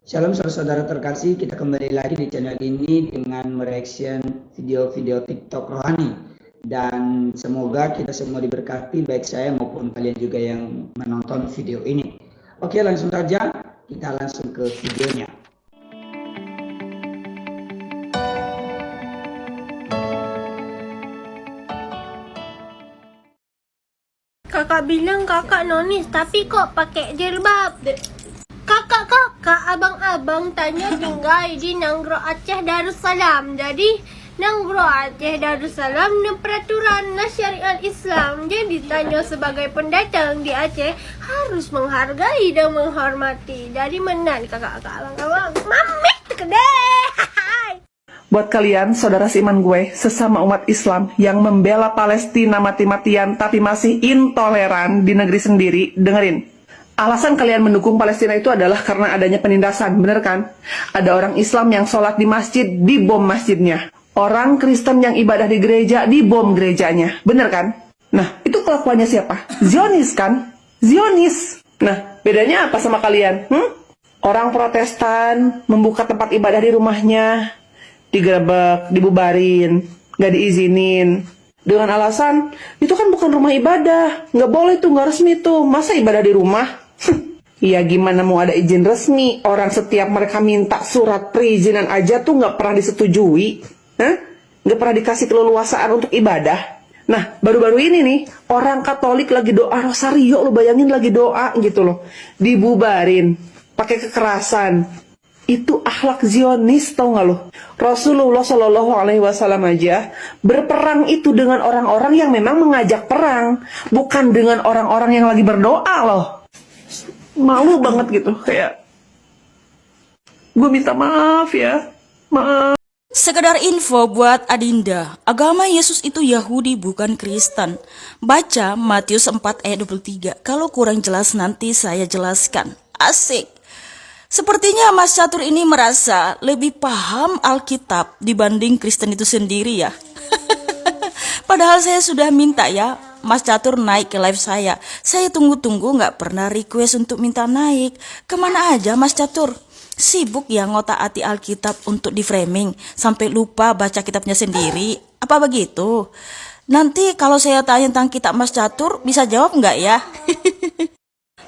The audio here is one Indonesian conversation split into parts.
Shalom saudara-saudara terkasih, kita kembali lagi di channel ini dengan mereaction video-video TikTok rohani. Dan semoga kita semua diberkati, baik saya maupun kalian juga yang menonton video ini. Oke, langsung saja kita langsung ke videonya. Kakak bilang kakak nonis, tapi kok pakai jilbab? Kakak, abang-abang tanya tinggal di Nanggro Aceh Darussalam. Jadi Nanggro Aceh Darussalam dan peraturan syariat Islam. Jadi tanya sebagai pendatang di Aceh harus menghargai dan menghormati. Jadi menan kakak-kakak abang-abang. Mamit kedeh. Buat kalian, saudara seiman gue, sesama umat Islam yang membela Palestina mati-matian tapi masih intoleran di negeri sendiri, dengerin. Alasan kalian mendukung Palestina itu adalah karena adanya penindasan, bener kan? Ada orang Islam yang sholat di masjid, dibom masjidnya. Orang Kristen yang ibadah di gereja, dibom gerejanya, bener kan? Nah, itu kelakuannya siapa? Zionis kan? Zionis. Nah, bedanya apa sama kalian? Orang Protestan membuka tempat ibadah di rumahnya, digerebek, dibubarin, gak diizinin. Dengan alasan, itu kan bukan rumah ibadah, gak boleh tuh, gak resmi tuh, masa ibadah di rumah? Ya gimana mau ada izin resmi, orang setiap mereka minta surat perizinan aja tuh gak pernah disetujui. Gak pernah dikasih keleluasaan untuk ibadah. Nah, baru-baru ini nih, orang Katolik lagi doa rosario, lo bayangin lagi doa gitu loh. Dibubarin, pakai kekerasan. Itu akhlak Zionis, tau gak lo? Rasulullah Shallallahu Alaihi Wasallam aja berperang itu dengan orang-orang yang memang mengajak perang, bukan dengan orang-orang yang lagi berdoa loh. Malu banget gitu, kayak gue minta maaf ya, maaf. Sekedar info buat Adinda, agama Yesus itu Yahudi bukan Kristen. Baca Matius 4 ayat 23, kalau kurang jelas nanti saya jelaskan. Asik. Sepertinya Mas Catur ini merasa lebih paham Alkitab dibanding Kristen itu sendiri ya. Padahal saya sudah minta ya, Mas Catur naik ke live saya. Saya tunggu-tunggu gak pernah request untuk minta naik. Kemana aja Mas Catur? Sibuk ya ngotak-atik Alkitab untuk di framing, sampai lupa baca kitabnya sendiri. Apa begitu? Nanti kalau saya tanya tentang kitab Mas Catur, bisa jawab nggak ya?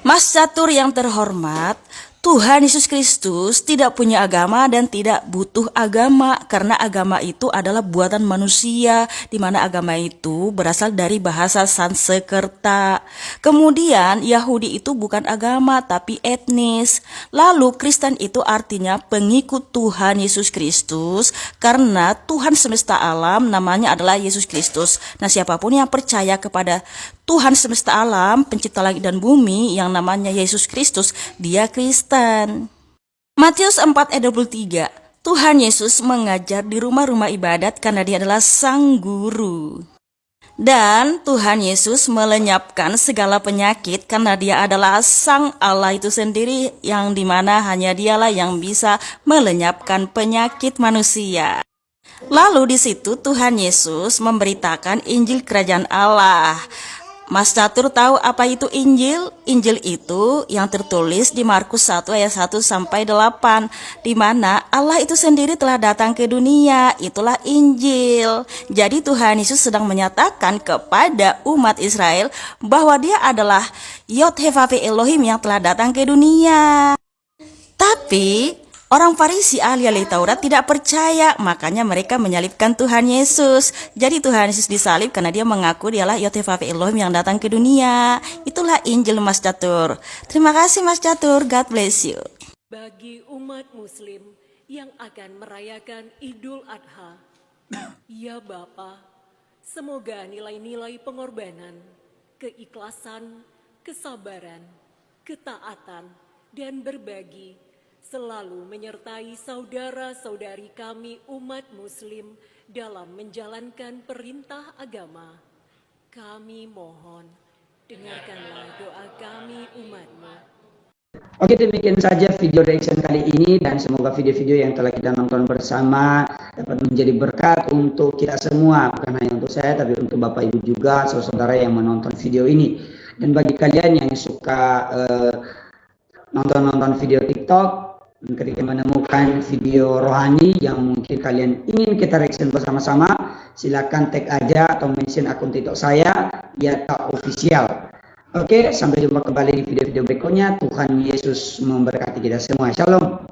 Mas Catur yang terhormat, Tuhan Yesus Kristus tidak punya agama dan tidak butuh agama, karena agama itu adalah buatan manusia, di mana agama itu berasal dari bahasa Sanskerta. Kemudian Yahudi itu bukan agama tapi etnis. Lalu Kristen itu artinya pengikut Tuhan Yesus Kristus, karena Tuhan semesta alam namanya adalah Yesus Kristus. Nah, siapapun yang percaya kepada Tuhan semesta alam, pencipta langit dan bumi yang namanya Yesus Kristus, dia Kristen. Matius 4 ayat 23, Tuhan Yesus mengajar di rumah-rumah ibadat karena dia adalah sang guru. Dan Tuhan Yesus melenyapkan segala penyakit karena dia adalah sang Allah itu sendiri, yang dimana hanya dialah yang bisa melenyapkan penyakit manusia. Lalu di situ Tuhan Yesus memberitakan Injil Kerajaan Allah. Mas Catur tahu apa itu Injil? Injil itu yang tertulis di Markus 1 ayat 1 sampai 8, di mana Allah itu sendiri telah datang ke dunia. Itulah Injil. Jadi Tuhan Yesus sedang menyatakan kepada umat Israel bahwa dia adalah Yod-Heh-Vav-He Elohim yang telah datang ke dunia. Tapi orang Farisi ahli Taurat tidak percaya, makanya mereka menyalibkan Tuhan Yesus. Jadi Tuhan Yesus disalib karena dia mengaku dialah Yod-Heh-Vav-He Elohim yang datang ke dunia. Itulah Injil Mas Catur. Terima kasih Mas Catur, God bless you. Bagi umat muslim yang akan merayakan Idul Adha, ya Bapa, semoga nilai-nilai pengorbanan, keikhlasan, kesabaran, ketaatan, dan berbagi selalu menyertai saudara-saudari kami umat muslim dalam menjalankan perintah agama. Kami mohon, dengarkanlah doa kami umat-Mu. Oke, demikian saja video reaction kali ini, dan semoga video-video yang telah kita nonton bersama dapat menjadi berkat untuk kita semua, bukan hanya untuk saya tapi untuk Bapak Ibu juga, saudara-saudara yang menonton video ini. Dan bagi kalian yang suka nonton-nonton video TikTok, Ketika menemukan video rohani yang mungkin kalian ingin kita reaction bersama-sama, silakan tag aja atau mention akun TikTok saya, Yata Official. Oke, sampai jumpa kembali di video-video berikutnya. Tuhan Yesus memberkati kita semua. Shalom.